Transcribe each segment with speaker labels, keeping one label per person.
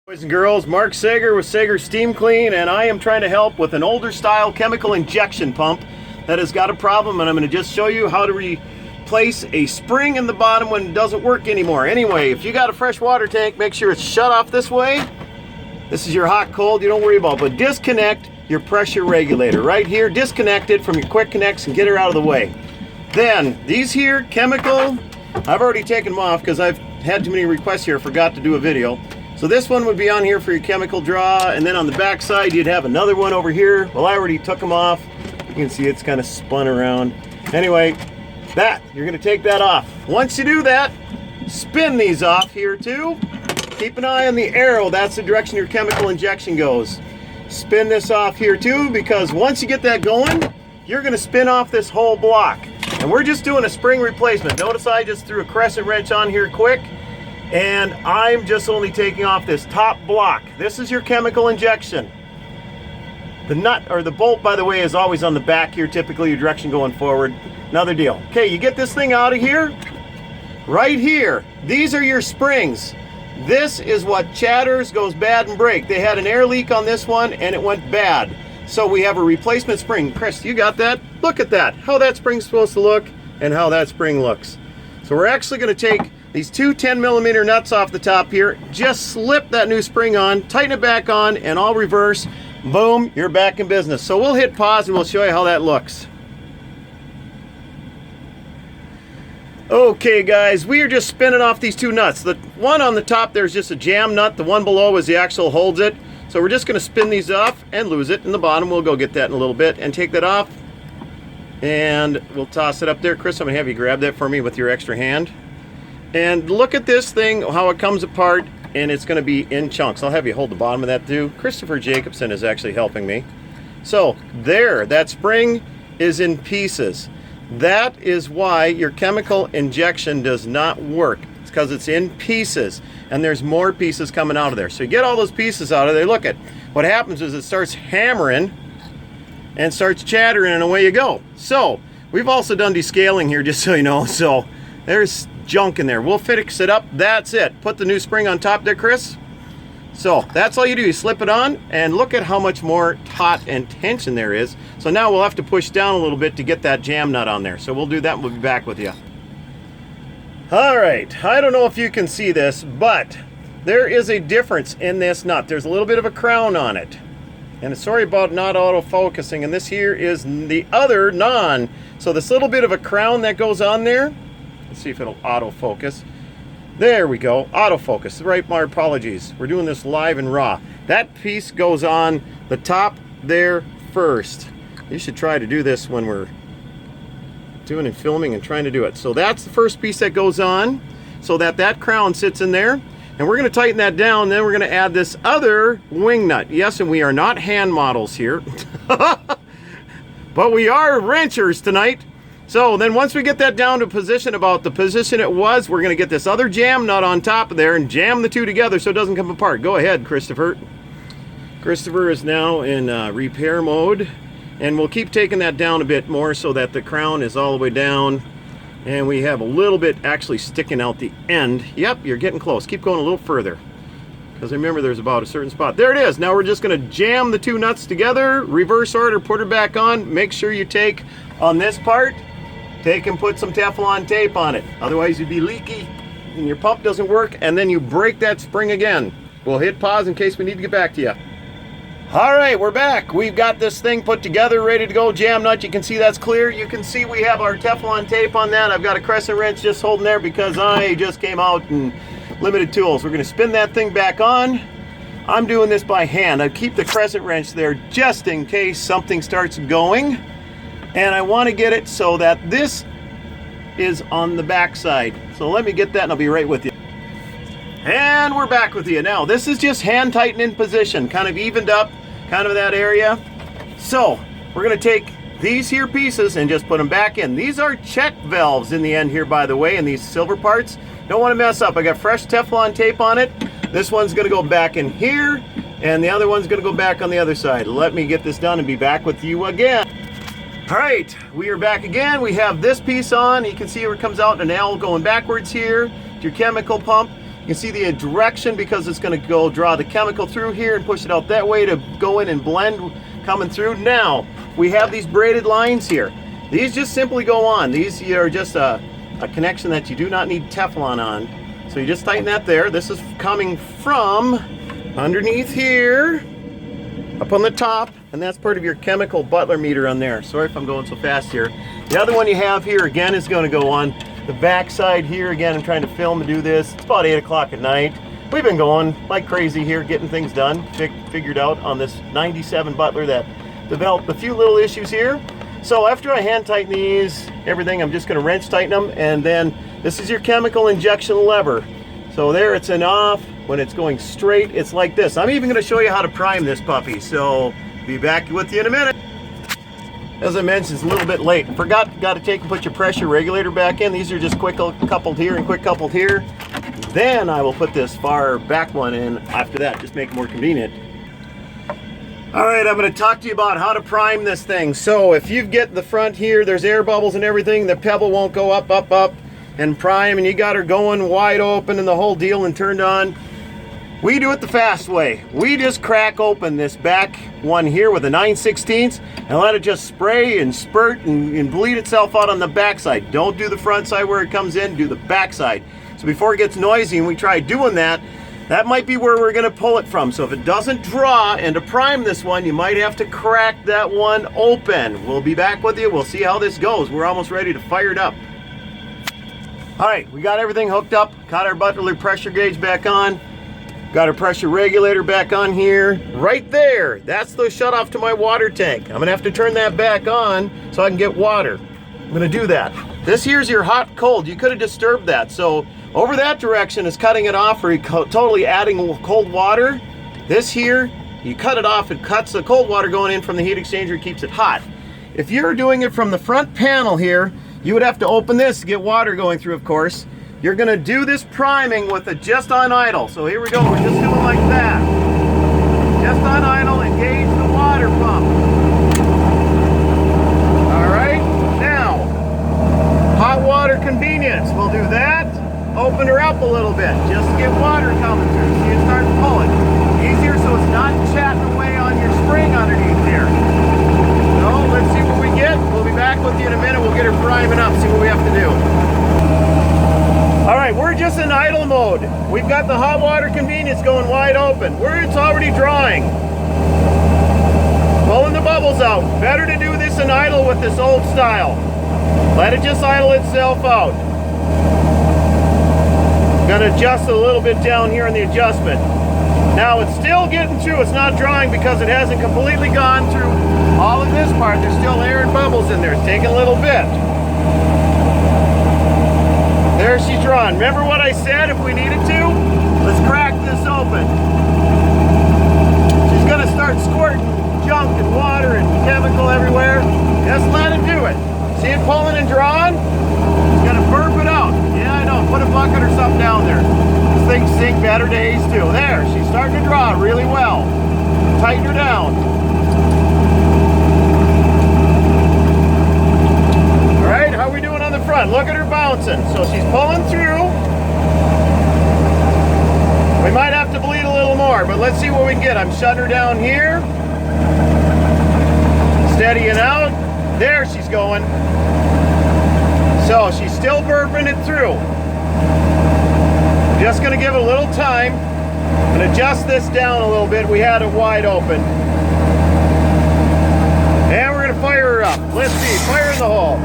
Speaker 1: Boys and girls, Mark Sager with Sager Steam Clean, and I am trying to help with an older style chemical injection pump that has got a problem, and I'm going to just show you how to replace a spring in the bottom when it doesn't work anymore. Anyway, if you got a fresh water tank, make sure it's shut off this way. This is your hot cold, you don't worry about it, but disconnect your pressure regulator right here. Disconnect it from your quick connects and get her out of the way. Then these here chemical, I've already taken them off because I've had too many requests here, forgot to do a video. So this one would be on here for your chemical draw, and then on the back side you'd have another one over here. Well, I already took them off. You can see it's kind of spun around. Anyway, you're going to take that off. Once you do that, spin these off here too. Keep an eye on the arrow. That's the direction your chemical injection goes. Spin this off here too, because once you get that going, you're going to spin off this whole block. And we're just doing a spring replacement. Notice I just threw a crescent wrench on here quick. And I'm just only taking off this top block. This is your chemical injection. The nut or the bolt, by the way, is always on the back here, typically your direction going forward. Another deal. Okay, you get this thing out of here. Right here, these are your springs. This is what chatters, goes bad and break. They had an air leak on this one and it went bad. So we have a replacement spring. Chris, you got that? Look at that, how that spring's supposed to look and how that spring looks. So we're actually going to take these two 10mm nuts off the top here, just slip that new spring on, tighten it back on, and I'll reverse. Boom, you're back in business. So we'll hit pause and we'll show you how that looks. Okay guys, we are just spinning off these two nuts. The one on the top there's just a jam nut, the one below is the actual holds it. So we're just going to spin these off and lose it. In the bottom, we'll go get that in a little bit and take that off. And we'll toss it up there. Chris, I'm going to have you grab that for me with your extra hand. And look at this thing, how it comes apart, and it's going to be in chunks. I'll have you hold the bottom of that too. Christopher Jacobson is actually helping me. So there, that spring is in pieces. That is why your chemical injection does not work. It's because it's in pieces, and there's more pieces coming out of there. So you get all those pieces out of there. Look at what happens is it starts hammering and starts chattering, and away you go. So we've also done descaling here, just so you know. So there's junk in there. We'll fix it up. That's it. Put the new spring on top there, Chris. So that's all you do. You slip it on, and look at how much more taut and tension there is. So now we'll have to push down a little bit to get that jam nut on there. So we'll do that and we'll be back with you. All right. I don't know if you can see this, but there is a difference in this nut. There's a little bit of a crown on it. And sorry about not auto-focusing. And this here is the other non. So this little bit of a crown that goes on there, let's see if it'll autofocus. There we go, autofocus. Right, my apologies. We're doing this live and raw. That piece goes on the top there first. You should try to do this when we're doing and filming and trying to do it. So that's the first piece that goes on, so that crown sits in there. And we're going to tighten that down, then we're going to add this other wing nut. Yes, and we are not hand models here. But we are wrenchers tonight. So then once we get that down to position, about the position it was, we're going to get this other jam nut on top of there and jam the two together so it doesn't come apart. Go ahead, Christopher. Christopher is now in repair mode, and we'll keep taking that down a bit more so that the crown is all the way down and we have a little bit actually sticking out the end. Yep, you're getting close. Keep going a little further, because remember there's about a certain spot. There it is. Now we're just going to jam the two nuts together, reverse order, put her back on. Make sure you take on this part, take and put some Teflon tape on it. Otherwise you'd be leaky and your pump doesn't work, and then you break that spring again. We'll hit pause in case we need to get back to you. All right, we're back. We've got this thing put together, ready to go. Jam nut, you can see that's clear. You can see we have our Teflon tape on that. I've got a crescent wrench just holding there because I just came out and limited tools. We're gonna spin that thing back on. I'm doing this by hand. I keep the crescent wrench there just in case something starts going. And I want to get it so that this is on the back side. So let me get that and I'll be right with you. And we're back with you. Now this is just hand tighten in position, kind of evened up, kind of that area. So we're going to take these here pieces and just put them back in. These are check valves in the end here, by the way, in these silver parts. Don't want to mess up. I got fresh Teflon tape on it. This one's going to go back in here, and the other one's going to go back on the other side. Let me get this done and be back with you again. All right, we are back again. We have this piece on. You can see where it comes out, an L going backwards here to your chemical pump. You can see the direction because it's going to go draw the chemical through here and push it out that way to go in and blend coming through. Now, we have these braided lines here. These just simply go on. These are just a connection that you do not need Teflon on. So you just tighten that there. This is coming from underneath here, up on the top, and that's part of your chemical Butler meter on there. Sorry if I'm going so fast here. The other one you have here, again, is going to go on the back side here. Again, I'm trying to film and do this. It's about 8 o'clock at night. We've been going like crazy here, getting things done, figured out on this 97 Butler that developed a few little issues here. So after I hand tighten these, everything, I'm just going to wrench tighten them, and then this is your chemical injection lever. So there, it's an off. When it's going straight, it's like this. I'm even going to show you how to prime this puppy. So be back with you in a minute. As I mentioned, it's a little bit late. Got to take and put your pressure regulator back in. These are just quick coupled here and quick coupled here. Then I will put this far back one in after that, just make it more convenient. All right, I'm going to talk to you about how to prime this thing. So if you get the front here, there's air bubbles and everything, the pebble won't go up, up, up and prime, and you got her going wide open and the whole deal and turned on. We do it the fast way. We just crack open this back one here with a 9/16 and let it just spray and spurt and bleed itself out on the back side. Don't do the front side where it comes in, do the back side. So before it gets noisy and we try doing that, that might be where we're gonna pull it from. So if it doesn't draw, and to prime this one, you might have to crack that one open. We'll be back with you. We'll see how this goes. We're almost ready to fire it up. All right, we got everything hooked up, got our Butler pressure gauge back on. Got our pressure regulator back on here. Right there, that's the shut off to my water tank. I'm gonna have to turn that back on so I can get water. I'm gonna do that. This here's your hot cold. You could have disturbed that. So over that direction is cutting it off, or totally adding cold water. This here, you cut it off, it cuts the cold water going in from the heat exchanger, keeps it hot. If you're doing it from the front panel here, you would have to open this to get water going through, of course. You're gonna do this priming with it just on idle. So here we go, we're just doing like that. Just on idle, engage the water pump. All right, now, hot water convenience. We'll do that, open her up a little bit, just to get water coming through. See it start pulling. Easier so it's not chatting away on your spring underneath there. So let's see what we get. We'll be back with you in a minute. We'll get her priming up, see what we have to do. All right, we're just in idle mode. We've got the hot water convenience going wide open. It's already drawing. Pulling the bubbles out. Better to do this in idle with this old style. Let it just idle itself out. Gonna adjust a little bit down here in the adjustment. Now it's still getting through. It's not drawing because it hasn't completely gone through all of this part. There's still air and bubbles in there. It's taking a little bit. There she's drawn. Remember what I said if we needed to? Let's crack this open. She's gonna start squirting junk and water and chemical everywhere. Just let it do it. See it pulling and drawing? It's gonna burp it out. Yeah, I know. Put a bucket or something down there. These things sink better days too. There, she's starting to draw really well. Tighten her down. All right, how are we doing on the front? Look at her bouncing. So she's pulling through. We might have to bleed a little more, but let's see what we can get. I'm shutting her down here. Steadying out. There she's going. So she's still burping it through. Just gonna give it a little time and adjust this down a little bit. We had it wide open. And we're gonna fire her up. Let's see, fire in the hole.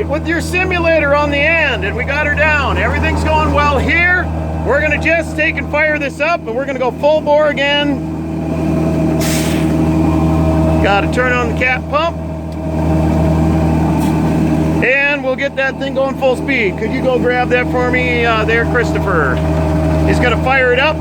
Speaker 1: With your simulator on the end, and we got her down. Everything's going well here. We're gonna just take and fire this up, and we're gonna go full bore again. Got to turn on the cap pump, and we'll get that thing going full speed. Could you go grab that for me there, Christopher? He's gonna fire it up.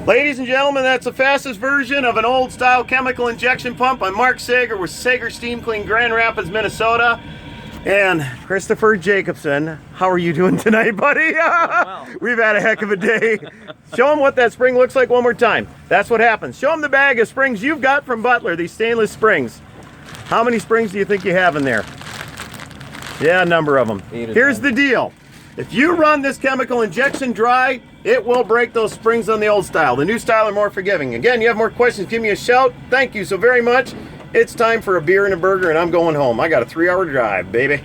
Speaker 1: Ladies and gentlemen, that's the fastest version of an old style chemical injection pump. I'm Mark Sager with Sager Steam Clean, Grand Rapids, Minnesota. And Christopher Jacobson, how are you doing tonight, buddy?
Speaker 2: Well.
Speaker 1: We've had a heck of a day. Show them what that spring looks like one more time. That's what happens. Show them the bag of springs you've got from Butler, these stainless springs. How many springs do you think you have in there? Yeah, a number of them. Here's the deal. If you run this chemical injection dry, it will break those springs on the old style. The new style are more forgiving. Again, you have more questions, give me a shout. Thank you so very much. It's time for a beer and a burger, and I'm going home. I got a 3-hour drive, baby.